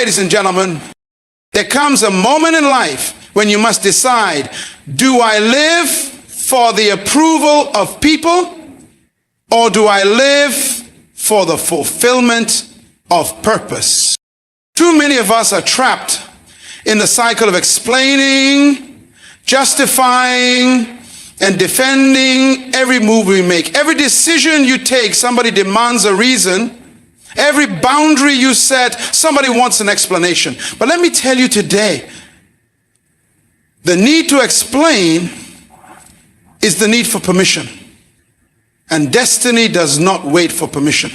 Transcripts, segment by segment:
ladies and gentlemen, there comes a moment in life when you must decide, do I live for the approval of people, or do I live for the fulfillment of purpose? Too many of us are trapped in the cycle of explaining, justifying, and defending every move we make. Every decision you take, somebody demands a reason. Every boundary you set, somebody wants an explanation. But let me tell you today, the need to explain is the need for permission. And destiny does not wait for permission.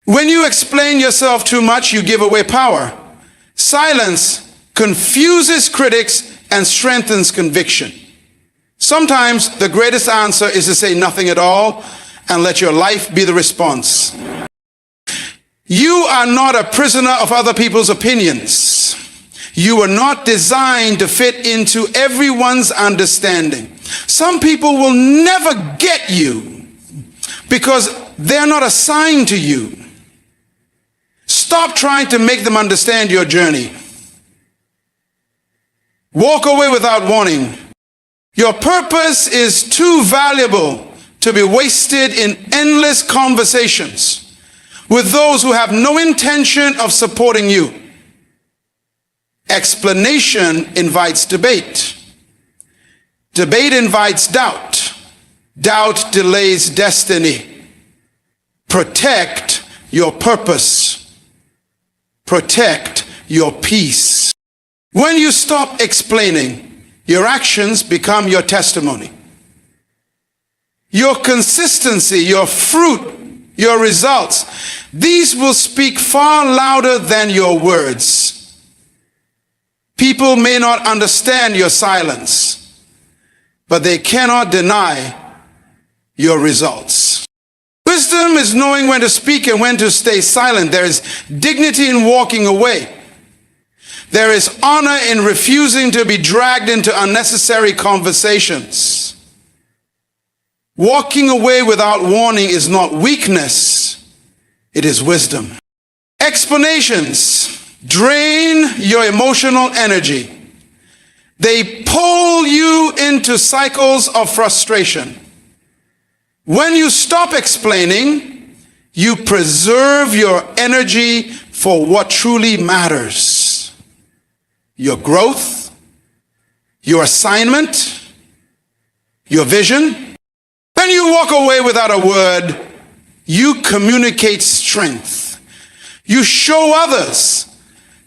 When you explain yourself too much, you give away power. Silence confuses critics and strengthens conviction. Sometimes the greatest answer is to say nothing at all and let your life be the response. You are not a prisoner of other people's opinions. You are not designed to fit into everyone's understanding. Some people will never get you because they're not assigned to you. Stop trying to make them understand your journey. Walk away without warning. Your purpose is too valuable to be wasted in endless conversations with those who have no intention of supporting you. Explanation invites debate. Debate invites doubt. Doubt delays destiny. Protect your purpose. Protect your peace. When you stop explaining, your actions become your testimony. Your consistency, your fruit, your results, these will speak far louder than your words. People may not understand your silence, but they cannot deny your results. Wisdom is knowing when to speak and when to stay silent. There is dignity in walking away. There is honor in refusing to be dragged into unnecessary conversations. Walking away without warning is not weakness, it is wisdom. Explanations drain your emotional energy. They pull you into cycles of frustration. When you stop explaining, you preserve your energy for what truly matters. Your growth, your assignment, your vision. When you walk away without a word, you communicate strength. You show others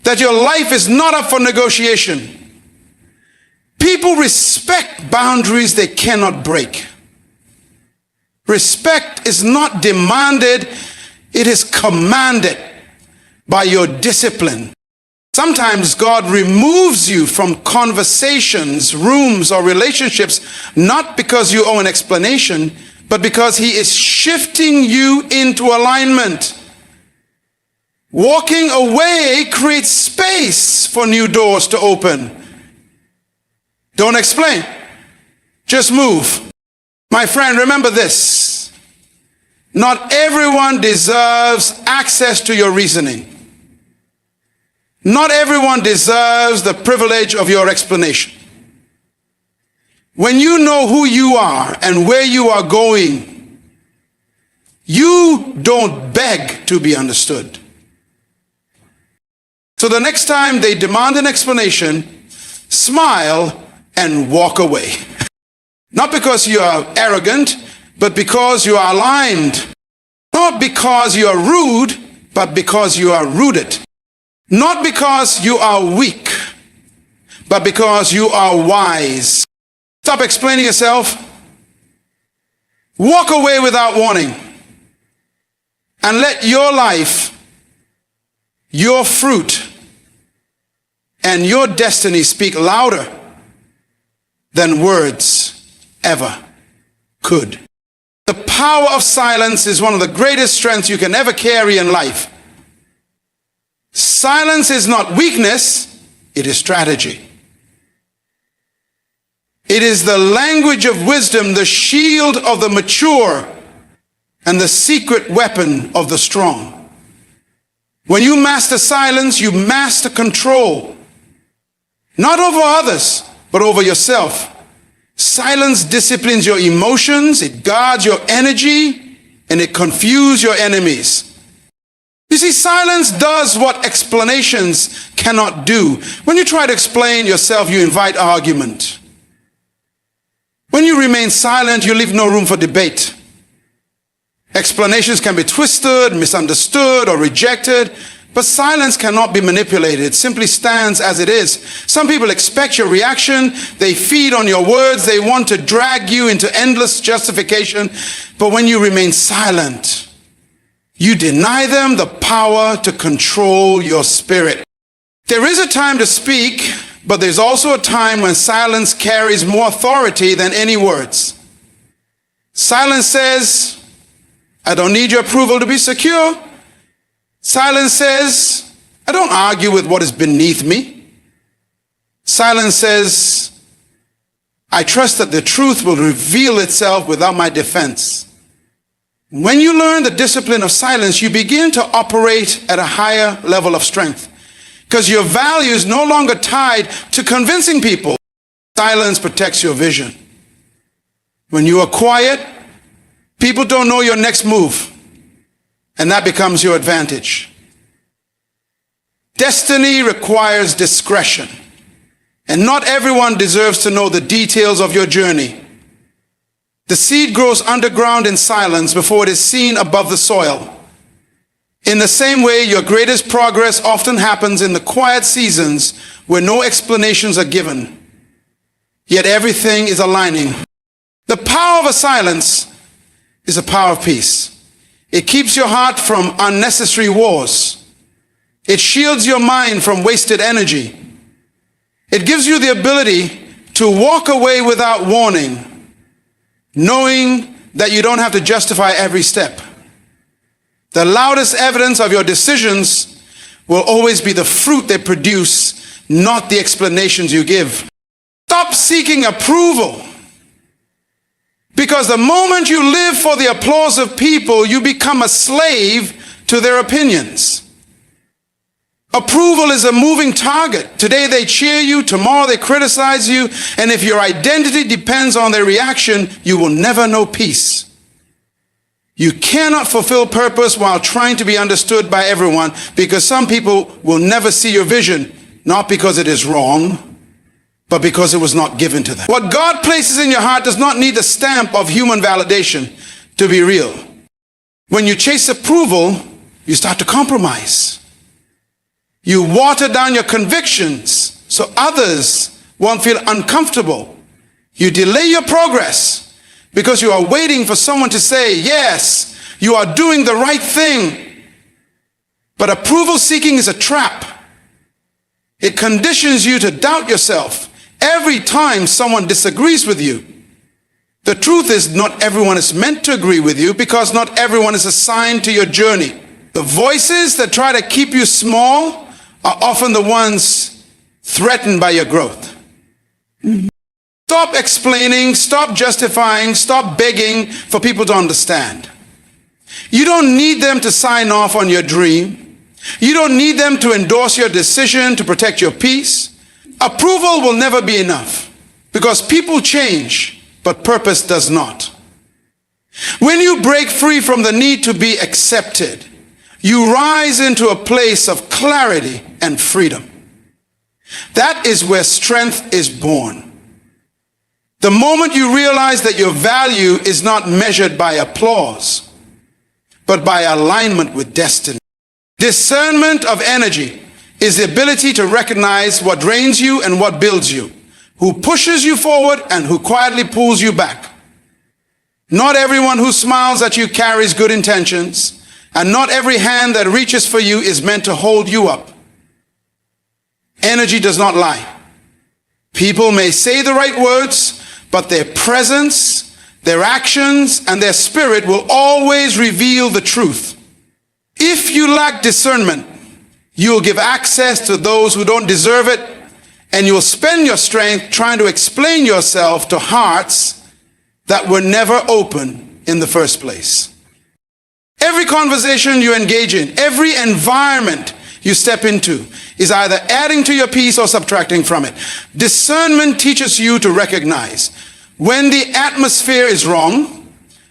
that your life is not up for negotiation. People respect boundaries they cannot break. Respect is not demanded, it is commanded by your discipline. Sometimes God removes you from conversations, rooms, or relationships, not because you owe an explanation, but because He is shifting you into alignment. Walking away creates space for new doors to open. Don't explain. Just move. My friend, remember this. Not everyone deserves access to your reasoning. Not everyone deserves the privilege of your explanation. When you know who you are and where you are going, you don't beg to be understood. So the next time they demand an explanation, smile and walk away. Not because you are arrogant, but because you are aligned. Not because you are rude, but because you are rooted. Not because you are weak, but because you are wise. Stop explaining yourself. Walk away without warning. And let your life, your fruit, and your destiny speak louder than words ever could. The power of silence is one of the greatest strengths you can ever carry in life. Silence is not weakness, it is strategy. It is the language of wisdom, the shield of the mature, and the secret weapon of the strong. When you master silence, you master control. Not over others, but over yourself. Silence disciplines your emotions, it guards your energy, and it confuses your enemies. You see, silence does what explanations cannot do. When you try to explain yourself, you invite argument. When you remain silent, you leave no room for debate. Explanations can be twisted, misunderstood, or rejected, but silence cannot be manipulated. It simply stands as it is. Some people expect your reaction. They feed on your words. They want to drag you into endless justification. But when you remain silent, you deny them the power to control your spirit. There is a time to speak, but there's also a time when silence carries more authority than any words. Silence says, I don't need your approval to be secure. Silence says, I don't argue with what is beneath me. Silence says, I trust that the truth will reveal itself without my defense. When you learn the discipline of silence, you begin to operate at a higher level of strength because your value is no longer tied to convincing people. Silence protects your vision. When you are quiet, people don't know your next move, and that becomes your advantage. Destiny requires discretion, and not everyone deserves to know the details of your journey. The seed grows underground in silence before it is seen above the soil. In the same way, your greatest progress often happens in the quiet seasons where no explanations are given, yet everything is aligning. The power of a silence is a power of peace. It keeps your heart from unnecessary wars. It shields your mind from wasted energy. It gives you the ability to walk away without warning, knowing that you don't have to justify every step. The loudest evidence of your decisions will always be the fruit they produce, not the explanations you give. Stop seeking approval. Because the moment you live for the applause of people, you become a slave to their opinions. Approval is a moving target. Today they cheer you, tomorrow they criticize you, and if your identity depends on their reaction, you will never know peace. You cannot fulfill purpose while trying to be understood by everyone, because some people will never see your vision, not because it is wrong, but because it was not given to them. What God places in your heart does not need the stamp of human validation to be real. When you chase approval, you start to compromise. You water down your convictions so others won't feel uncomfortable. You delay your progress because you are waiting for someone to say, yes, you are doing the right thing. But approval seeking is a trap. It conditions you to doubt yourself every time someone disagrees with you. The truth is, not everyone is meant to agree with you because not everyone is assigned to your journey. The voices that try to keep you small are often the ones threatened by your growth. Stop explaining, stop justifying, stop begging for people to understand. You don't need them to sign off on your dream. You don't need them to endorse your decision to protect your peace. Approval will never be enough because people change, but purpose does not. When you break free from the need to be accepted, you rise into a place of clarity and freedom. That is where strength is born. The moment you realize that your value is not measured by applause, but by alignment with destiny. Discernment of energy is the ability to recognize what drains you and what builds you, who pushes you forward and who quietly pulls you back. Not everyone who smiles at you carries good intentions, and not every hand that reaches for you is meant to hold you up. Energy does not lie. People may say the right words, but their presence, their actions, and their spirit will always reveal the truth. If you lack discernment, you will give access to those who don't deserve it, and you will spend your strength trying to explain yourself to hearts that were never open in the first place. Every conversation you engage in, every environment you step into is either adding to your peace or subtracting from it. Discernment teaches you to recognize when the atmosphere is wrong,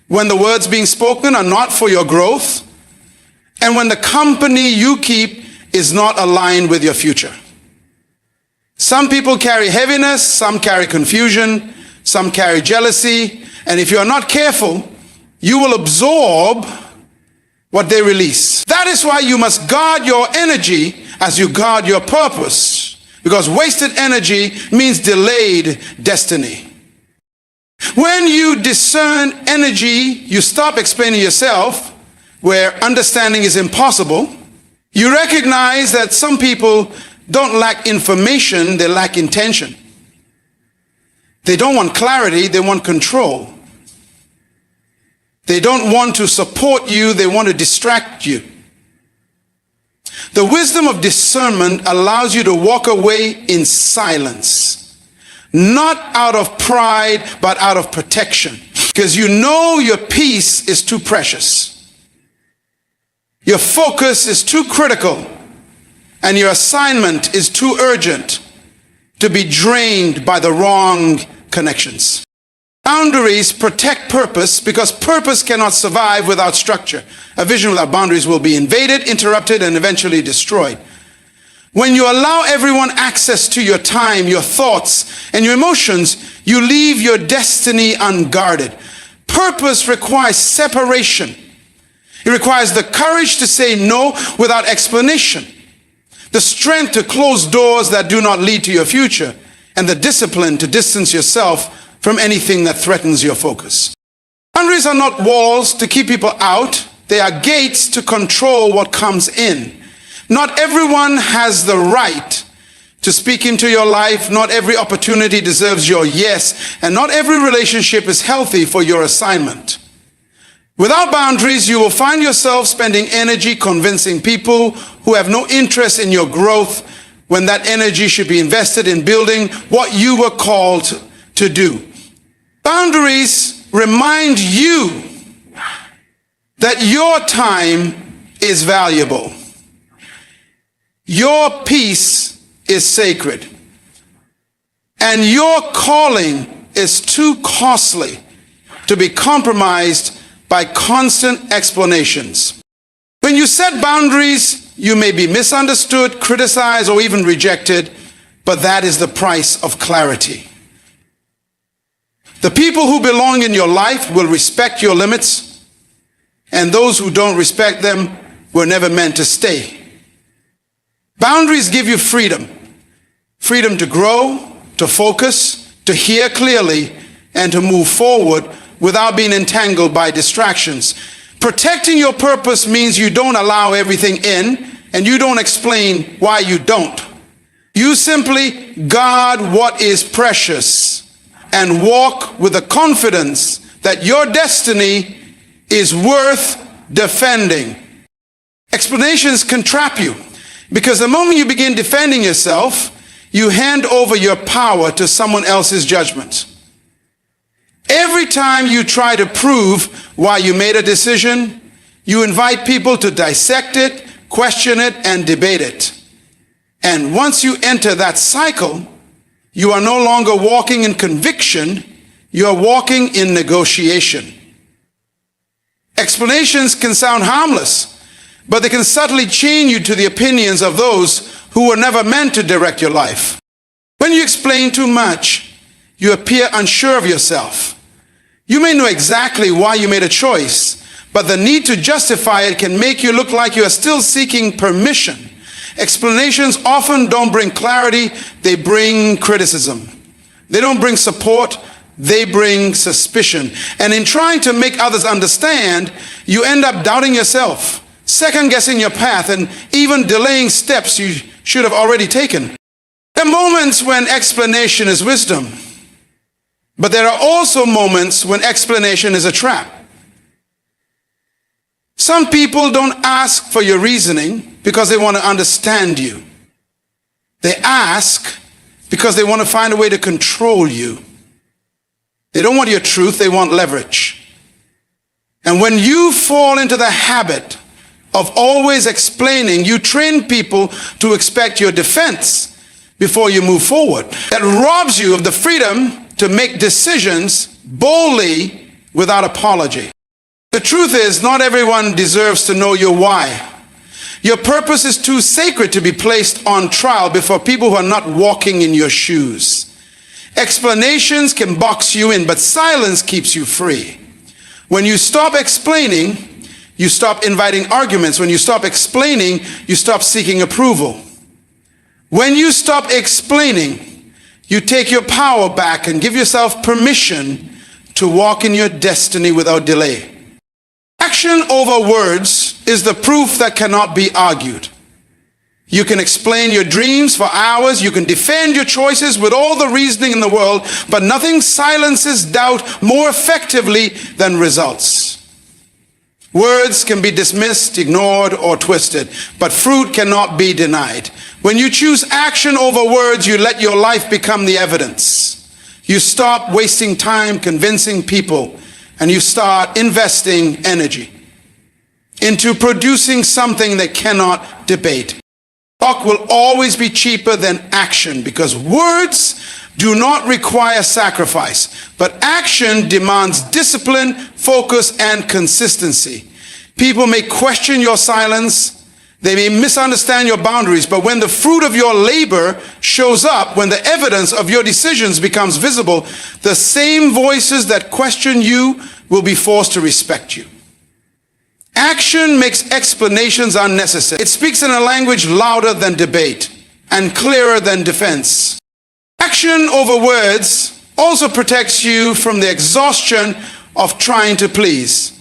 when the words being spoken are not for your growth, and when the company you keep is not aligned with your future. Some people carry heaviness, some carry confusion, some carry jealousy, and if you are not careful, you will absorb what they release. That is why you must guard your energy as you guard your purpose, because wasted energy means delayed destiny. When you discern energy, you stop explaining yourself where understanding is impossible. You recognize that some people don't lack information, they lack intention. They don't want clarity, they want control. They don't want to support you, they want to distract you. The wisdom of discernment allows you to walk away in silence, not out of pride, but out of protection, because you know your peace is too precious. Your focus is too critical, and your assignment is too urgent to be drained by the wrong connections. Boundaries protect purpose because purpose cannot survive without structure. A vision without boundaries will be invaded, interrupted, and eventually destroyed. When you allow everyone access to your time, your thoughts, and your emotions, you leave your destiny unguarded. Purpose requires separation. It requires the courage to say no without explanation, the strength to close doors that do not lead to your future, and the discipline to distance yourself from anything that threatens your focus. Boundaries are not walls to keep people out. They are gates to control what comes in. Not everyone has the right to speak into your life. Not every opportunity deserves your yes, and not every relationship is healthy for your assignment. Without boundaries, you will find yourself spending energy convincing people who have no interest in your growth when that energy should be invested in building what you were called to do. Boundaries remind you that your time is valuable. Your peace is sacred. And your calling is too costly to be compromised by constant explanations. When you set boundaries, you may be misunderstood, criticized, or even rejected, but that is the price of clarity. The people who belong in your life will respect your limits, and those who don't respect them were never meant to stay. Boundaries give you freedom. Freedom to grow, to focus, to hear clearly, and to move forward without being entangled by distractions. Protecting your purpose means you don't allow everything in, and you don't explain why you don't. You simply guard what is precious and walk with the confidence that your destiny is worth defending. Explanations can trap you, because the moment you begin defending yourself, you hand over your power to someone else's judgment. Every time you try to prove why you made a decision, you invite people to dissect it, question it, and debate it. And once you enter that cycle, you are no longer walking in conviction, you are walking in negotiation. Explanations can sound harmless, but they can subtly chain you to the opinions of those who were never meant to direct your life. When you explain too much, you appear unsure of yourself. You may know exactly why you made a choice, but the need to justify it can make you look like you are still seeking permission. Explanations often don't bring clarity, they bring criticism. They don't bring support, they bring suspicion. And in trying to make others understand, you end up doubting yourself, second-guessing your path, and even delaying steps you should have already taken. There are moments when explanation is wisdom, but there are also moments when explanation is a trap. Some people don't ask for your reasoning because they want to understand you. They ask because they want to find a way to control you. They don't want your truth, they want leverage. And when you fall into the habit of always explaining, you train people to expect your defense before you move forward. That robs you of the freedom to make decisions boldly without apology. The truth is, not everyone deserves to know your why. Your purpose is too sacred to be placed on trial before people who are not walking in your shoes. Explanations can box you in, but silence keeps you free. When you stop explaining, you stop inviting arguments. When you stop explaining, you stop seeking approval. When you stop explaining, you take your power back and give yourself permission to walk in your destiny without delay. Action over words is the proof that cannot be argued. You can explain your dreams for hours. You can defend your choices with all the reasoning in the world, but nothing silences doubt more effectively than results. Words can be dismissed, ignored, or twisted, but fruit cannot be denied. When you choose action over words, you let your life become the evidence. You stop wasting time convincing people, and you start investing energy into producing something they cannot debate. Talk will always be cheaper than action because words do not require sacrifice, but action demands discipline, focus, and consistency. People may question your silence, they may misunderstand your boundaries, but when the fruit of your labor shows up, when the evidence of your decisions becomes visible, the same voices that question you will be forced to respect you. Action makes explanations unnecessary. It speaks in a language louder than debate and clearer than defense. Action over words also protects you from the exhaustion of trying to please.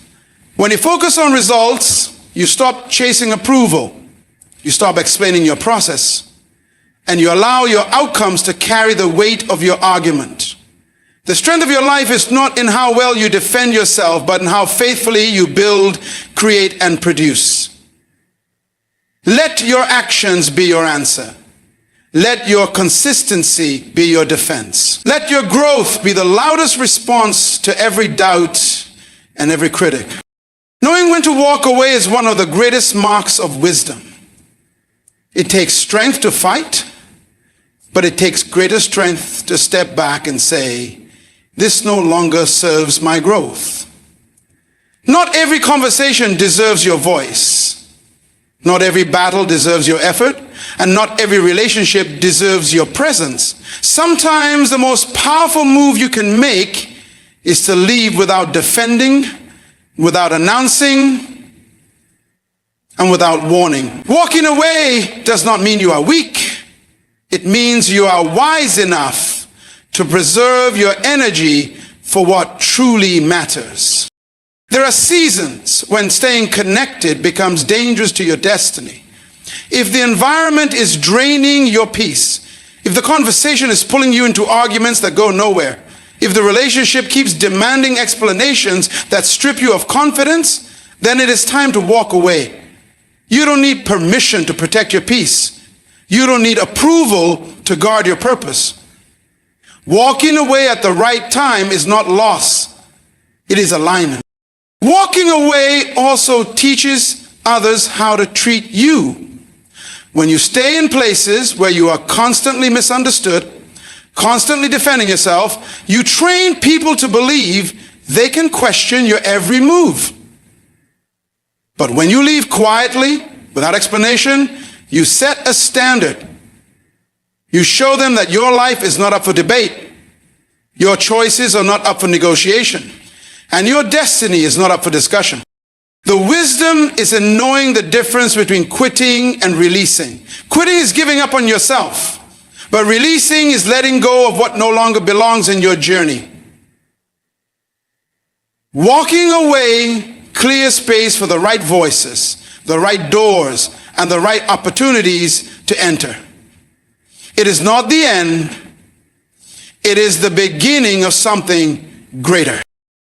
When you focus on results, you stop chasing approval. You stop explaining your process, and you allow your outcomes to carry the weight of your argument. The strength of your life is not in how well you defend yourself, but in how faithfully you build, create, and produce. Let your actions be your answer. Let your consistency be your defense. Let your growth be the loudest response to every doubt and every critic. Knowing when to walk away is one of the greatest marks of wisdom. It takes strength to fight, but it takes greater strength to step back and say, this no longer serves my growth. Not every conversation deserves your voice. Not every battle deserves your effort, and not every relationship deserves your presence. Sometimes the most powerful move you can make is to leave without defending, without announcing, and without warning. Walking away does not mean you are weak. It means you are wise enough to preserve your energy for what truly matters. There are seasons when staying connected becomes dangerous to your destiny. If the environment is draining your peace, if the conversation is pulling you into arguments that go nowhere, if the relationship keeps demanding explanations that strip you of confidence, then it is time to walk away. You don't need permission to protect your peace. You don't need approval to guard your purpose. Walking away at the right time is not loss. It is alignment. Walking away also teaches others how to treat you. When you stay in places where you are constantly misunderstood, constantly defending yourself, you train people to believe they can question your every move. But when you leave quietly, without explanation, you set a standard. You show them that your life is not up for debate. Your choices are not up for negotiation. And your destiny is not up for discussion. The wisdom is in knowing the difference between quitting and releasing. Quitting is giving up on yourself, but releasing is letting go of what no longer belongs in your journey. Walking away clears space for the right voices, the right doors, and the right opportunities to enter. It is not the end. It is the beginning of something greater.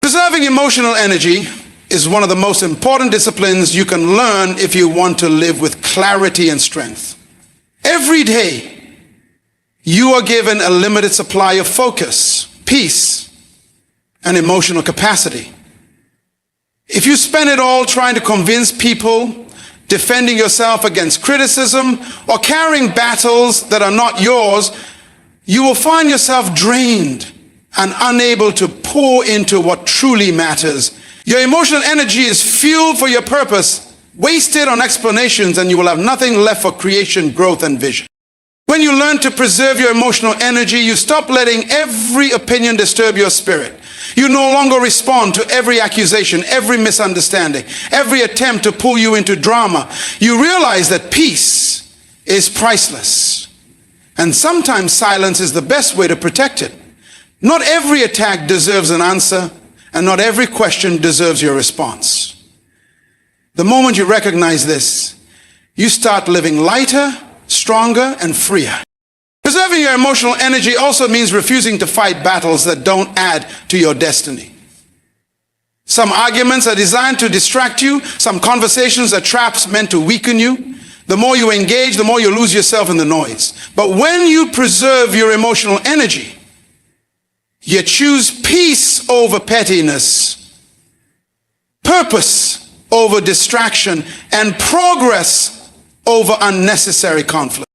Preserving emotional energy is one of the most important disciplines you can learn if you want to live with clarity and strength. Every day, you are given a limited supply of focus, peace, and emotional capacity. If you spend it all trying to convince people, defending yourself against criticism, or carrying battles that are not yours, you will find yourself drained and unable to pour into what truly matters. Your emotional energy is fuel for your purpose, wasted on explanations, and you will have nothing left for creation, growth, and vision. When you learn to preserve your emotional energy, you stop letting every opinion disturb your spirit. You no longer respond to every accusation, every misunderstanding, every attempt to pull you into drama. You realize that peace is priceless. And sometimes silence is the best way to protect it. Not every attack deserves an answer, and not every question deserves your response. The moment you recognize this, you start living lighter, stronger, and freer. Preserving your emotional energy also means refusing to fight battles that don't add to your destiny. Some arguments are designed to distract you. Some conversations are traps meant to weaken you. The more you engage, the more you lose yourself in the noise. But when you preserve your emotional energy, you choose peace over pettiness, purpose over distraction, and progress over unnecessary conflict.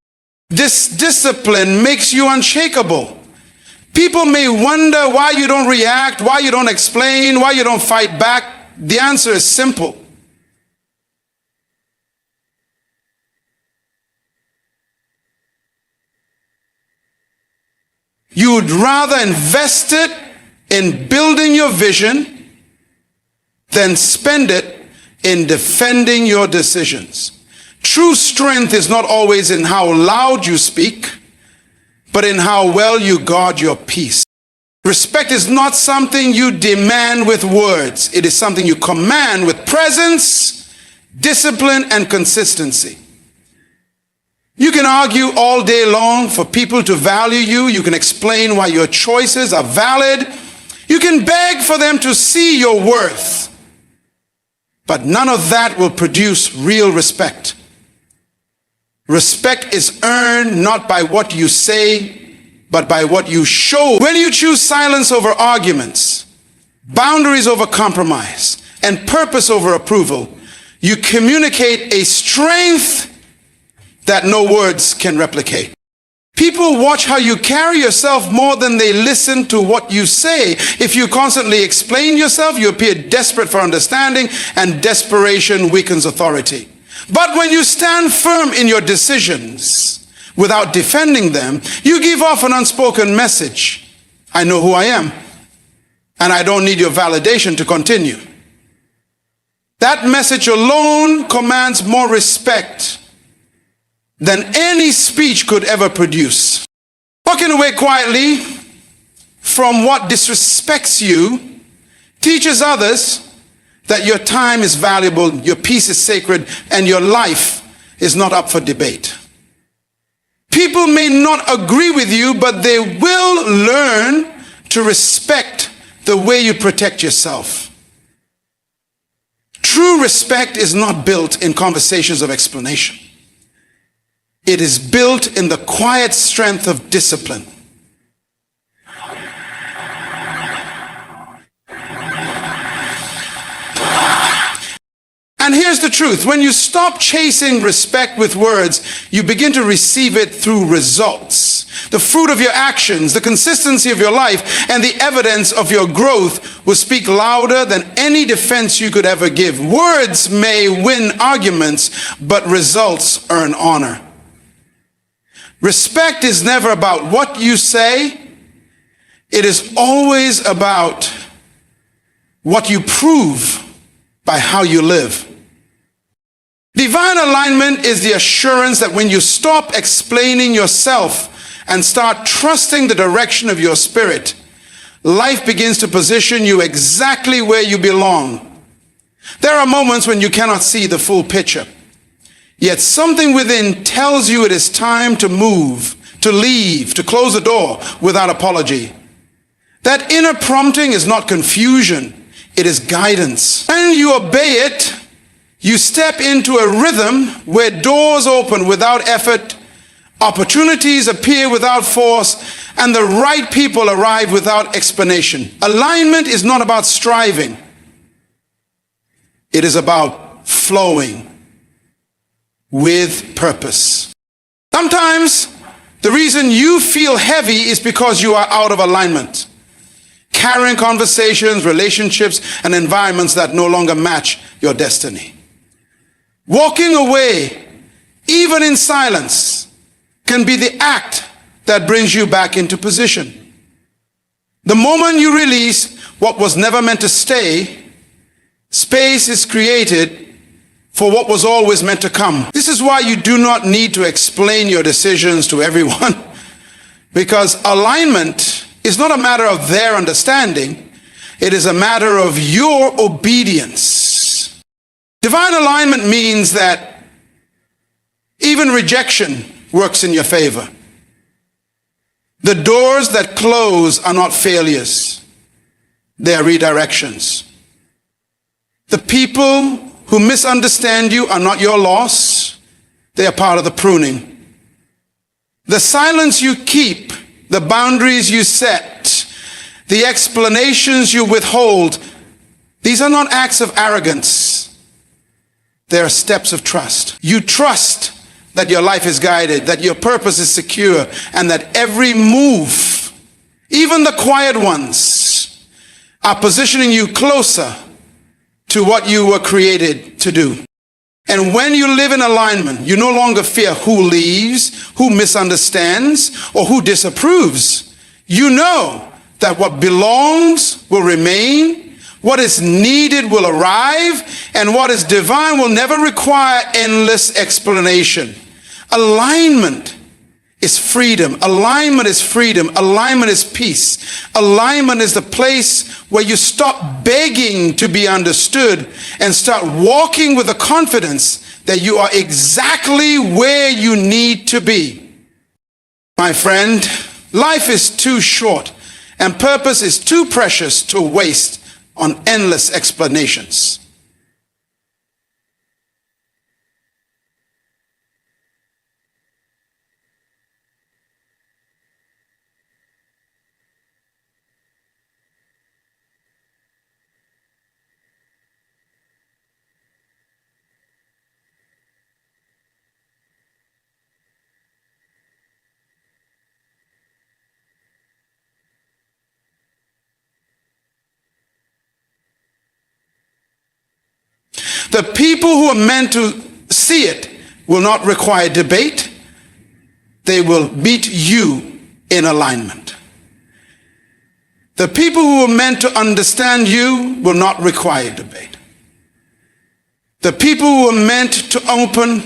This discipline makes you unshakable. People may wonder why you don't react, why you don't explain, why you don't fight back. The answer is simple. You would rather invest it in building your vision than spend it in defending your decisions. True strength is not always in how loud you speak, but in how well you guard your peace. Respect is not something you demand with words. It is something you command with presence, discipline, and consistency. You can argue all day long for people to value you. You can explain why your choices are valid. You can beg for them to see your worth. But none of that will produce real respect. Respect is earned not by what you say, but by what you show. When you choose silence over arguments, boundaries over compromise, and purpose over approval, you communicate a strength that no words can replicate. People watch how you carry yourself more than they listen to what you say. If you constantly explain yourself, you appear desperate for understanding, and desperation weakens authority. But when you stand firm in your decisions without defending them, you give off an unspoken message. I know who I am, and I don't need your validation to continue. That message alone commands more respect than any speech could ever produce. Walking away quietly from what disrespects you teaches others that your time is valuable, your peace is sacred, and your life is not up for debate. People may not agree with you, but they will learn to respect the way you protect yourself. True respect is not built in conversations of explanation. It is built in the quiet strength of discipline. And here's the truth. When you stop chasing respect with words, you begin to receive it through results. The fruit of your actions, the consistency of your life, and the evidence of your growth will speak louder than any defense you could ever give. Words may win arguments, but results earn honor. Respect is never about what you say. It is always about what you prove by how you live. Divine alignment is the assurance that when you stop explaining yourself and start trusting the direction of your spirit, life begins to position you exactly where you belong. There are moments when you cannot see the full picture, yet something within tells you it is time to move, to leave, to close the door without apology. That inner prompting is not confusion, it is guidance. When you obey it, you step into a rhythm where doors open without effort, opportunities appear without force, and the right people arrive without explanation. Alignment is not about striving. It is about flowing with purpose. Sometimes the reason you feel heavy is because you are out of alignment, carrying conversations, relationships, and environments that no longer match your destiny. Walking away, even in silence, can be the act that brings you back into position. The moment you release what was never meant to stay, space is created for what was always meant to come. This is why you do not need to explain your decisions to everyone, because alignment is not a matter of their understanding. It is a matter of your obedience. Divine alignment means that even rejection works in your favor. The doors that close are not failures. They are redirections. The people who misunderstand you are not your loss. They are part of the pruning. The silence you keep, the boundaries you set, the explanations you withhold, these are not acts of arrogance. They are steps of trust. You trust that your life is guided, that your purpose is secure, and that every move, even the quiet ones, are positioning you closer to what you were created to do. And when you live in alignment, you no longer fear who leaves, who misunderstands, or who disapproves. You know that what belongs will remain, what is needed will arrive, and what is divine will never require endless explanation. Alignment is freedom. Alignment is freedom. Alignment is peace. Alignment is the place where you stop begging to be understood and start walking with the confidence that you are exactly where you need to be. My friend, life is too short and purpose is too precious to waste on endless explanations. The people who are meant to see it will not require debate. They will meet you in alignment. The people who are meant to understand you will not require debate. The people who are meant to open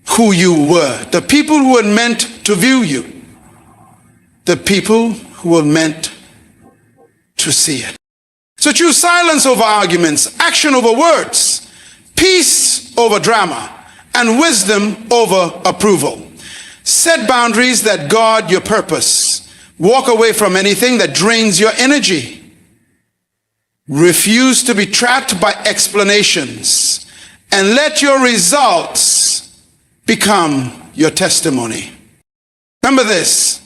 who you were. The people who are meant to view you. The people who are meant to see it. So choose silence over arguments, action over words, peace over drama, and wisdom over approval. Set boundaries that guard your purpose. Walk away from anything that drains your energy. Refuse to be trapped by explanations, and let your results become your testimony. Remember this: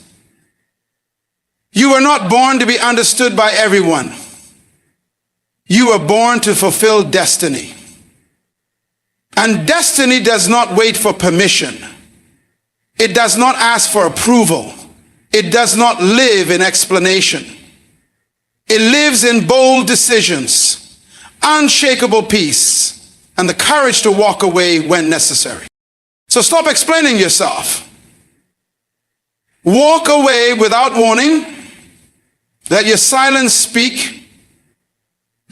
you were not born to be understood by everyone. You were born to fulfill destiny. And destiny does not wait for permission. It does not ask for approval. It does not live in explanation. It lives in bold decisions, unshakable peace, and the courage to walk away when necessary. So stop explaining yourself. Walk away without warning. Let your silence speak.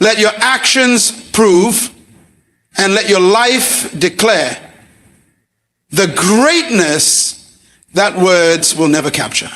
Let your actions prove. And let your life declare the greatness that words will never capture.